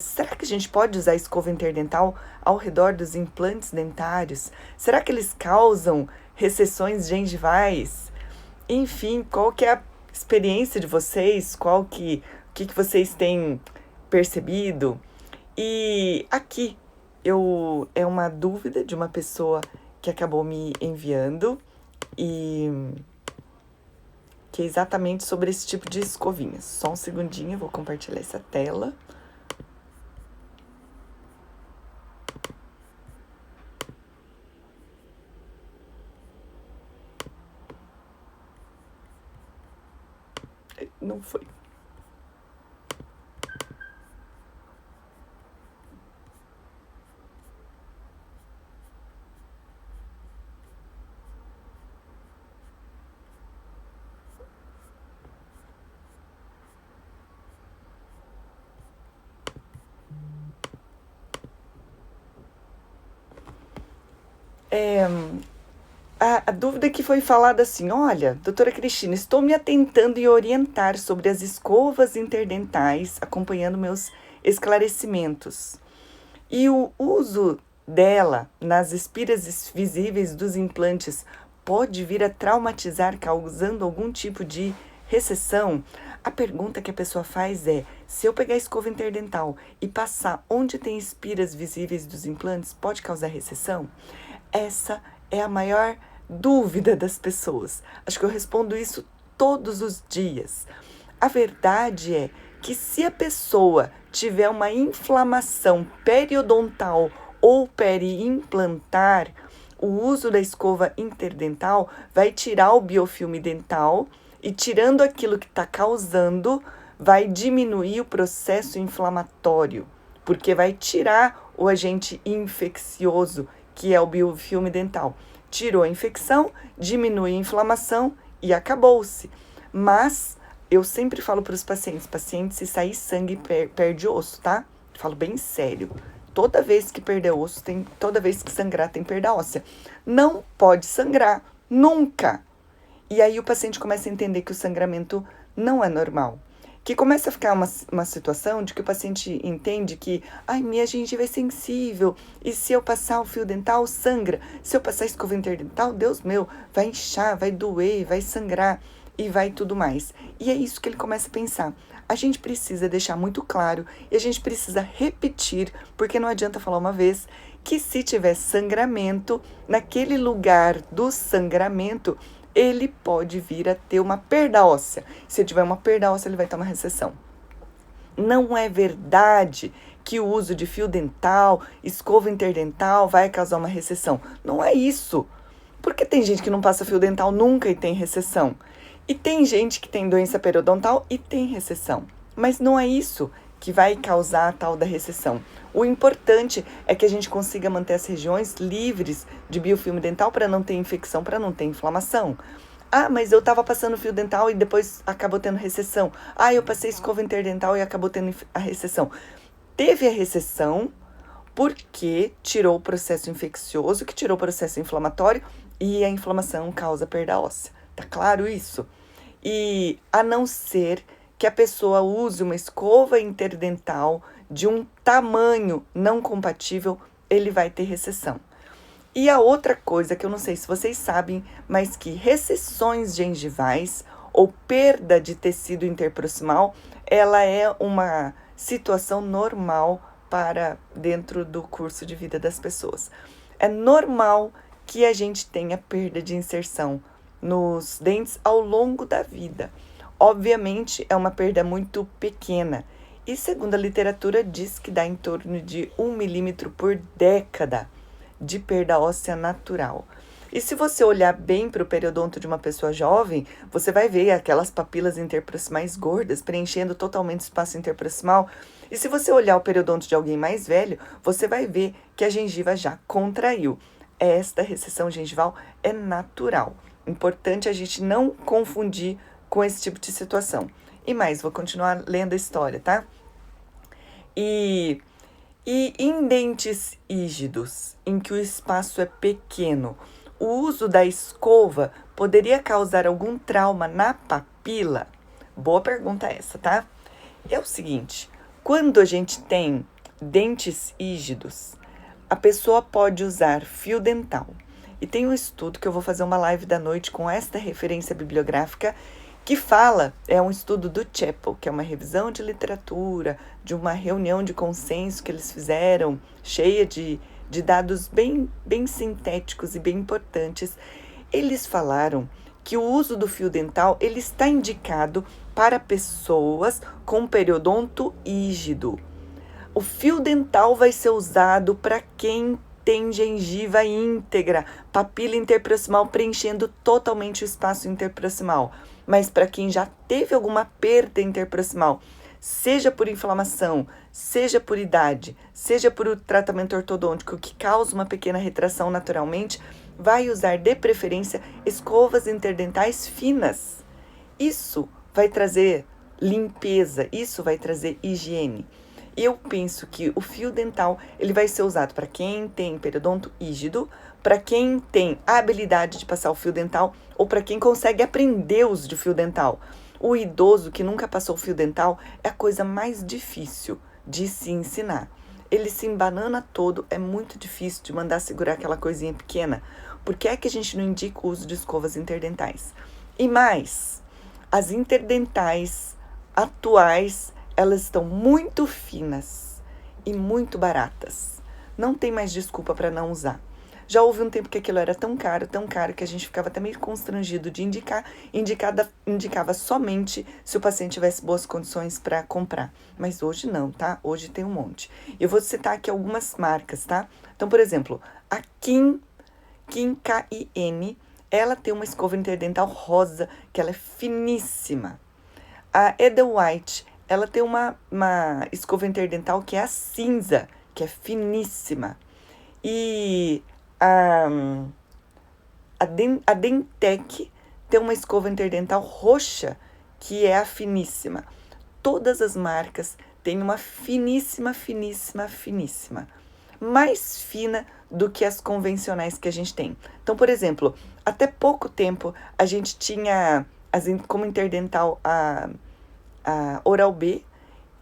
Será que a gente pode usar a escova interdental ao redor dos implantes dentários? Será que eles causam recessões gengivais? Enfim, qual que é a experiência de vocês? O que vocês têm percebido? E aqui é uma dúvida de uma pessoa que acabou me enviando e que é exatamente sobre esse tipo de escovinhas. Só um segundinho, eu vou compartilhar essa tela. Não foi. A dúvida que foi falada assim: olha, doutora Cristina, estou me atentando e orientar sobre as escovas interdentais, acompanhando meus esclarecimentos. E o uso dela nas espiras visíveis dos implantes pode vir a traumatizar, causando algum tipo de recessão? A pergunta que a pessoa faz é: se eu pegar a escova interdental e passar onde tem espiras visíveis dos implantes, pode causar recessão? Essa é a maior dúvida das pessoas. Acho que eu respondo isso todos os dias. A verdade é que se a pessoa tiver uma inflamação periodontal ou periimplantar, o uso da escova interdental vai tirar o biofilme dental e, tirando aquilo que está causando, vai diminuir o processo inflamatório, porque vai tirar o agente infeccioso, que é o biofilme dental. Tirou a infecção, diminui a inflamação e acabou-se. Mas eu sempre falo para os pacientes, se sair sangue, perde osso, tá? Falo bem sério. Toda vez que perder osso, toda vez que sangrar, tem perda óssea. Não pode sangrar, nunca. E aí o paciente começa a entender que o sangramento não é normal. Que começa a ficar uma situação de que o paciente entende que minha gengiva é sensível, e se eu passar o fio dental, sangra. Se eu passar a escova interdental, Deus meu, vai inchar, vai doer, vai sangrar e vai tudo mais. E é isso que ele começa a pensar. A gente precisa deixar muito claro e a gente precisa repetir, porque não adianta falar uma vez, que se tiver sangramento, naquele lugar do sangramento, ele pode vir a ter uma perda óssea. Se tiver uma perda óssea, ele vai ter uma recessão. Não é verdade que o uso de fio dental, escova interdental vai causar uma recessão. Não é isso. Porque tem gente que não passa fio dental nunca e tem recessão. E tem gente que tem doença periodontal e tem recessão. Mas não é isso que vai causar a tal da recessão. O importante é que a gente consiga manter as regiões livres de biofilme dental para não ter infecção, para não ter inflamação. Mas eu estava passando fio dental e depois acabou tendo recessão. Eu passei escova interdental e acabou tendo a recessão. Teve a recessão porque tirou o processo infeccioso, que tirou o processo inflamatório, e a inflamação causa perda óssea. Tá claro isso? E a não ser que a pessoa use uma escova interdental de um tamanho não compatível, ele vai ter recessão. E a outra coisa que eu não sei se vocês sabem, mas que recessões gengivais ou perda de tecido interproximal, ela é uma situação normal para dentro do curso de vida das pessoas. É normal que a gente tenha perda de inserção nos dentes ao longo da vida. Obviamente, é uma perda muito pequena. E segundo a literatura, diz que dá em torno de 1 milímetro por década de perda óssea natural. E se você olhar bem para o periodonto de uma pessoa jovem, você vai ver aquelas papilas interproximais gordas preenchendo totalmente o espaço interproximal. E se você olhar o periodonto de alguém mais velho, você vai ver que a gengiva já contraiu. Esta recessão gengival é natural. Importante a gente não confundir com esse tipo de situação. E mais, vou continuar lendo a história, tá? E em dentes rígidos, em que o espaço é pequeno, o uso da escova poderia causar algum trauma na papila? Boa pergunta essa, tá? É o seguinte, Quando a gente tem dentes rígidos, a pessoa pode usar fio dental. E tem um estudo que eu vou fazer uma live da noite com esta referência bibliográfica que fala, é um estudo do Chapel, que é uma revisão de literatura, de uma reunião de consenso que eles fizeram, cheia de dados bem sintéticos e bem importantes. Eles falaram que o uso do fio dental ele está indicado para pessoas com periodonto rígido. O fio dental vai ser usado para quem tem gengiva íntegra, papila interproximal preenchendo totalmente o espaço interproximal. Mas para quem já teve alguma perda interproximal, seja por inflamação, seja por idade, seja por tratamento ortodôntico que causa uma pequena retração naturalmente, vai usar de preferência escovas interdentais finas. Isso vai trazer limpeza, isso vai trazer higiene. Eu penso que o fio dental ele vai ser usado para quem tem periodonto rígido, para quem tem a habilidade de passar o fio dental ou para quem consegue aprender o uso de fio dental. O idoso que nunca passou o fio dental é a coisa mais difícil de se ensinar. Ele se embanana todo, é muito difícil de mandar segurar aquela coisinha pequena. Por que é que a gente não indica o uso de escovas interdentais? E mais, as interdentais atuais, elas estão muito finas e muito baratas. Não tem mais desculpa para não usar. Já houve um tempo que aquilo era tão caro que a gente ficava até meio constrangido de indicava somente se o paciente tivesse boas condições para comprar. Mas hoje não, tá? Hoje tem um monte. Eu vou citar aqui algumas marcas, tá? Então, por exemplo, a Kin KIN, ela tem uma escova interdental rosa, que ela é finíssima. A Edelweiss, ela tem uma escova interdental que é a cinza, que é finíssima. E a Dentec tem uma escova interdental roxa, que é a finíssima. Todas as marcas têm uma finíssima, mais fina do que as convencionais que a gente tem. Então, por exemplo, até pouco tempo a gente tinha como interdental a Oral-B,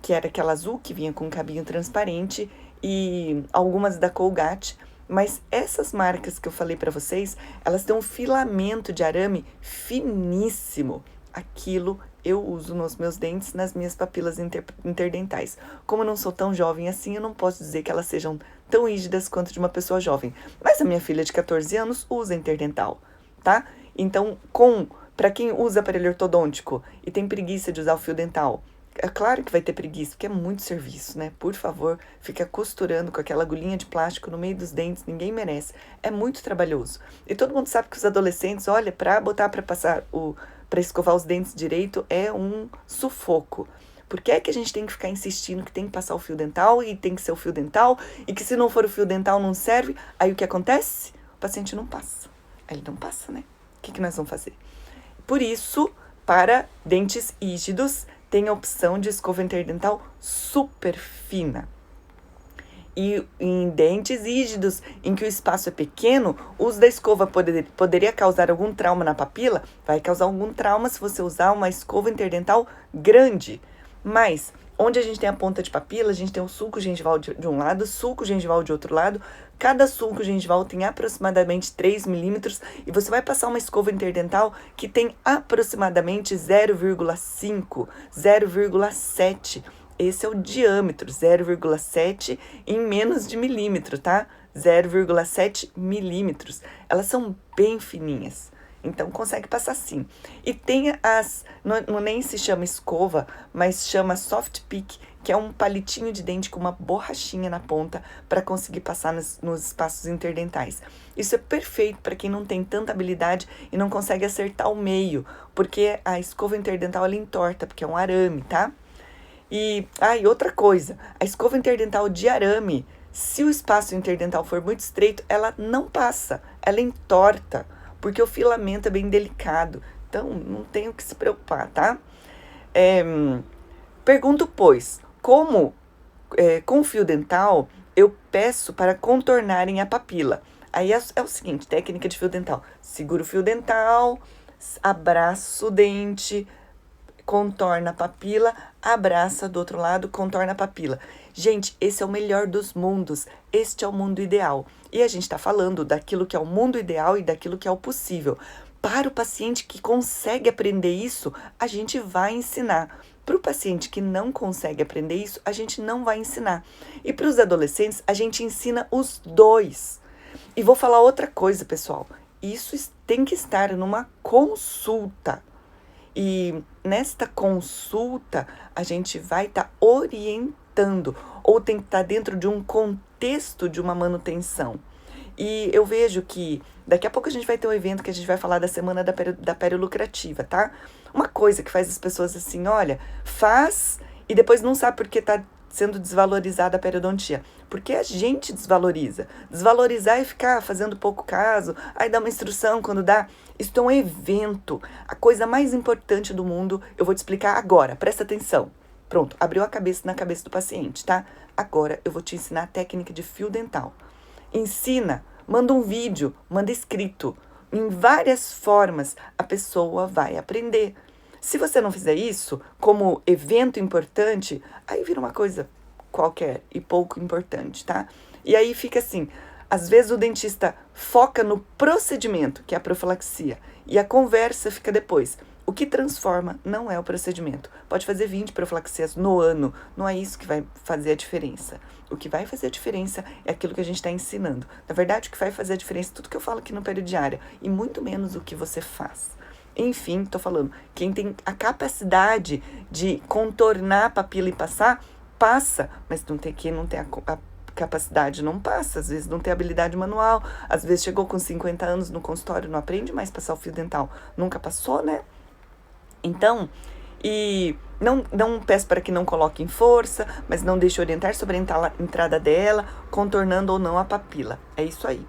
que era aquela azul que vinha com um cabinho transparente, e algumas da Colgate, mas essas marcas que eu falei para vocês, elas têm um filamento de arame finíssimo. Aquilo eu uso nos meus dentes, nas minhas papilas interdentais. Como eu não sou tão jovem assim, eu não posso dizer que elas sejam tão rígidas quanto de uma pessoa jovem. Mas a minha filha de 14 anos usa interdental, tá? Então, para quem usa aparelho ortodôntico e tem preguiça de usar o fio dental, é claro que vai ter preguiça, porque é muito serviço, né? Por favor, fica costurando com aquela agulhinha de plástico no meio dos dentes, ninguém merece. É muito trabalhoso. E todo mundo sabe que os adolescentes, olha, para escovar os dentes direito é um sufoco. Por que é que a gente tem que ficar insistindo que tem que passar o fio dental e tem que ser o fio dental e que se não for o fio dental não serve? Aí o que acontece? O paciente não passa. Aí ele não passa, né? O que nós vamos fazer? Por isso, para dentes rígidos, tem a opção de escova interdental super fina. E em dentes rígidos, em que o espaço é pequeno, o uso da escova poderia causar algum trauma na papila? Vai causar algum trauma se você usar uma escova interdental grande. Mas, onde a gente tem a ponta de papila, a gente tem o sulco gengival de um lado, sulco gengival de outro lado. Cada sulco gengival tem aproximadamente 3 milímetros e você vai passar uma escova interdental que tem aproximadamente 0,5, 0,7. Esse é o diâmetro, 0,7 em menos de milímetro, tá? 0,7 milímetros. Elas são bem fininhas. Então, consegue passar sim. E tem não nem se chama escova, mas chama soft pick, que é um palitinho de dente com uma borrachinha na ponta para conseguir passar nos espaços interdentais. Isso é perfeito para quem não tem tanta habilidade e não consegue acertar o meio, porque a escova interdental ela entorta, porque é um arame, tá? E outra coisa, a escova interdental de arame, se o espaço interdental for muito estreito, ela não passa, ela entorta, porque o filamento é bem delicado. Então, não tem o que se preocupar, tá? Pergunto, pois, como com fio dental eu peço para contornarem a papila? Aí é o seguinte, técnica de fio dental. Segura o fio dental, abraça o dente, contorna a papila, abraça do outro lado, contorna a papila. Gente, esse é o melhor dos mundos, este é o mundo ideal. E a gente está falando daquilo que é o mundo ideal e daquilo que é o possível. Para o paciente que consegue aprender isso, a gente vai ensinar. Para o paciente que não consegue aprender isso, a gente não vai ensinar. E para os adolescentes, a gente ensina os dois. E vou falar outra coisa, pessoal. Isso tem que estar numa consulta. E nesta consulta, a gente vai estar orientando, ou tem que estar dentro de um contexto de uma manutenção. E eu vejo que daqui a pouco a gente vai ter um evento que a gente vai falar da semana da perilucrativa, tá? Uma coisa que faz as pessoas assim, olha, faz e depois não sabe por que tá sendo desvalorizada a periodontia. Porque a gente desvaloriza. Desvalorizar é ficar fazendo pouco caso, aí dá uma instrução quando dá. Isso é um evento. A coisa mais importante do mundo, eu vou te explicar agora, presta atenção. Pronto, abriu a cabeça na cabeça do paciente, tá? Agora eu vou te ensinar a técnica de fio dental. Ensina, manda um vídeo, manda escrito. Em várias formas a pessoa vai aprender. Se você não fizer isso, como evento importante, aí vira uma coisa qualquer e pouco importante, tá? E aí fica assim, às vezes o dentista foca no procedimento, que é a profilaxia, e a conversa fica depois. O que transforma não é o procedimento. Pode fazer 20 profilaxias no ano, não é isso que vai fazer a diferença. O que vai fazer a diferença é aquilo que a gente está ensinando. Na verdade, o que vai fazer a diferença é tudo que eu falo aqui no Peridiária, e muito menos o que você faz. Enfim, tô falando, quem tem a capacidade de contornar a papila e passar, passa, mas quem não tem a capacidade não passa, às vezes não tem habilidade manual, às vezes chegou com 50 anos no consultório, não aprende mais passar o fio dental, nunca passou, né? Então, e não peço para que não coloquem força, mas não deixe orientar sobre a entrada dela, contornando ou não a papila, é isso aí.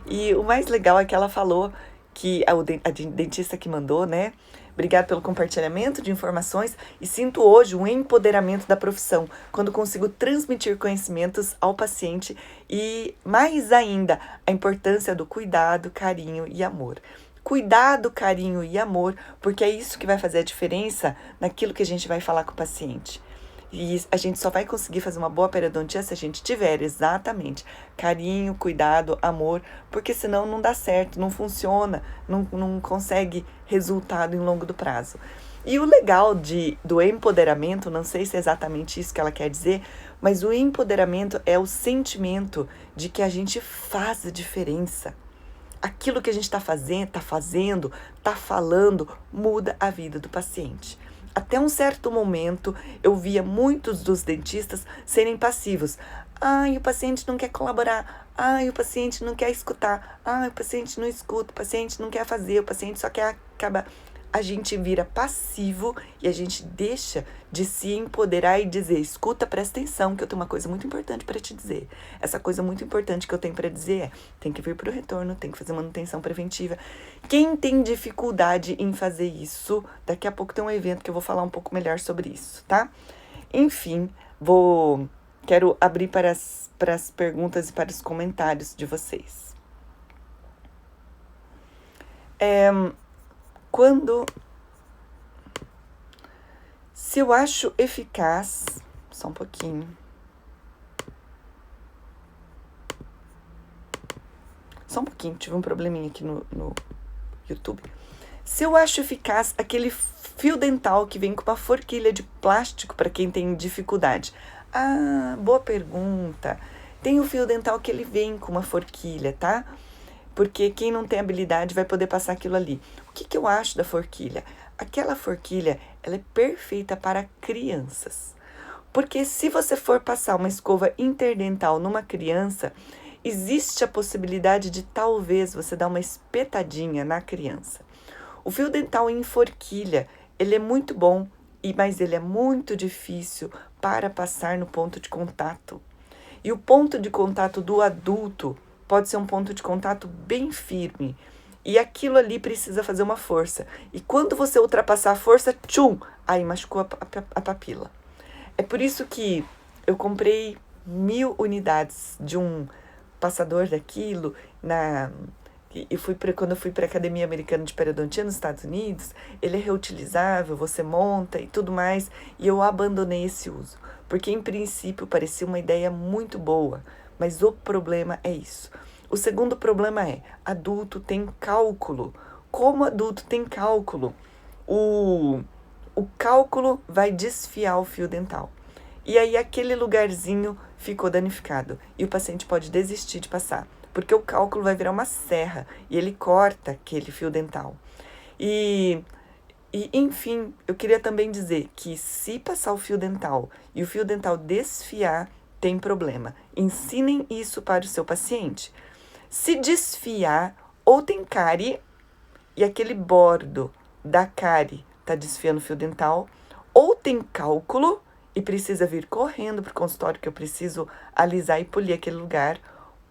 E o mais legal é que ela falou que a dentista que mandou, né? Obrigado pelo compartilhamento de informações e sinto hoje um empoderamento da profissão, quando consigo transmitir conhecimentos ao paciente e, mais ainda, a importância do cuidado, carinho e amor. Cuidado, carinho e amor, porque é isso que vai fazer a diferença naquilo que a gente vai falar com o paciente. E a gente só vai conseguir fazer uma boa periodontia se a gente tiver exatamente carinho, cuidado, amor, porque senão não dá certo, não funciona, não consegue resultado em longo do prazo. E o legal do empoderamento, não sei se é exatamente isso que ela quer dizer, mas o empoderamento é o sentimento de que a gente faz a diferença. Aquilo que a gente está fazendo, está falando, muda a vida do paciente. Até um certo momento, eu via muitos dos dentistas serem passivos. Ai, o paciente não quer colaborar. Ai, o paciente não quer escutar. Ai, o paciente não escuta. O paciente não quer fazer. O paciente só quer acabar. A gente vira passivo e a gente deixa de se empoderar e dizer, escuta, presta atenção, que eu tenho uma coisa muito importante para te dizer. Essa coisa muito importante que eu tenho para dizer é, tem que vir para o retorno, tem que fazer manutenção preventiva. Quem tem dificuldade em fazer isso, daqui a pouco tem um evento que eu vou falar um pouco melhor sobre isso, tá? Enfim, quero abrir para as perguntas e para os comentários de vocês. Se eu acho eficaz, só um pouquinho. Só um pouquinho, tive um probleminha aqui no YouTube. Se eu acho eficaz aquele fio dental que vem com uma forquilha de plástico para quem tem dificuldade. Ah, boa pergunta. Tem o fio dental que ele vem com uma forquilha, tá? Porque quem não tem habilidade vai poder passar aquilo ali. O que eu acho da forquilha? Aquela forquilha, ela é perfeita para crianças. Porque se você for passar uma escova interdental numa criança, existe a possibilidade de talvez você dar uma espetadinha na criança. O fio dental em forquilha, ele é muito bom, mas ele é muito difícil para passar no ponto de contato. E o ponto de contato do adulto pode ser um ponto de contato bem firme. E aquilo ali precisa fazer uma força. E quando você ultrapassar a força, tchum, aí machucou a papila. É por isso que eu comprei 1000 unidades de um passador daquilo Quando eu fui para a Academia Americana de Periodontia nos Estados Unidos, ele é reutilizável, você monta e tudo mais, e eu abandonei esse uso, porque em princípio parecia uma ideia muito boa, mas o problema é isso. O segundo problema é, adulto tem cálculo. Como adulto tem cálculo, o cálculo vai desfiar o fio dental. E aí aquele lugarzinho ficou danificado e o paciente pode desistir de passar, porque o cálculo vai virar uma serra e ele corta aquele fio dental. Enfim, eu queria também dizer que se passar o fio dental e o fio dental desfiar, tem problema. Ensinem isso para o seu paciente. Se desfiar, ou tem cárie e aquele bordo da cárie está desfiando o fio dental, ou tem cálculo e precisa vir correndo para o consultório que eu preciso alisar e polir aquele lugar,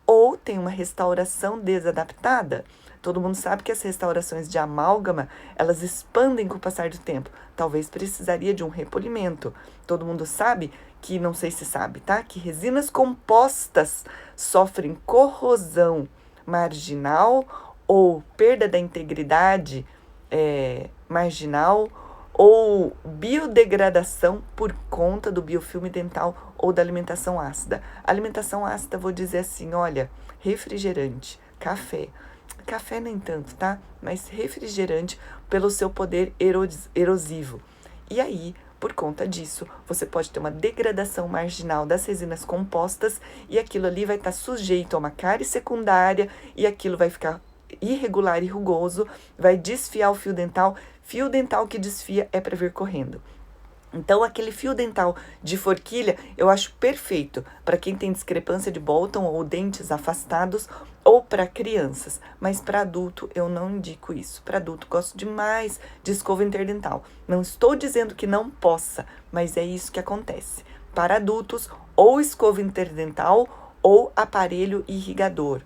ou tem uma restauração desadaptada. Todo mundo sabe que as restaurações de amálgama, elas expandem com o passar do tempo. Talvez precisaria de um repolimento. Todo mundo sabe que, não sei se sabe, tá? Que resinas compostas sofrem corrosão marginal ou perda da integridade marginal ou biodegradação por conta do biofilme dental ou da alimentação ácida. Alimentação ácida, vou dizer assim, olha, refrigerante, café nem tanto, tá? Mas refrigerante pelo seu poder erosivo. E aí, por conta disso, você pode ter uma degradação marginal das resinas compostas e aquilo ali vai estar sujeito a uma cárie secundária e aquilo vai ficar irregular e rugoso, vai desfiar o fio dental. Fio dental que desfia é para vir correndo. Então, aquele fio dental de forquilha eu acho perfeito para quem tem discrepância de Bolton ou dentes afastados ou para crianças, mas para adulto eu não indico isso. Para adulto, gosto demais de escova interdental. Não estou dizendo que não possa, mas é isso que acontece. Para adultos, ou escova interdental ou aparelho irrigador.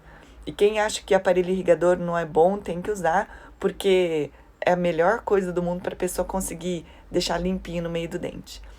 E quem acha que aparelho irrigador não é bom, tem que usar, porque é a melhor coisa do mundo para a pessoa conseguir deixar limpinho no meio do dente.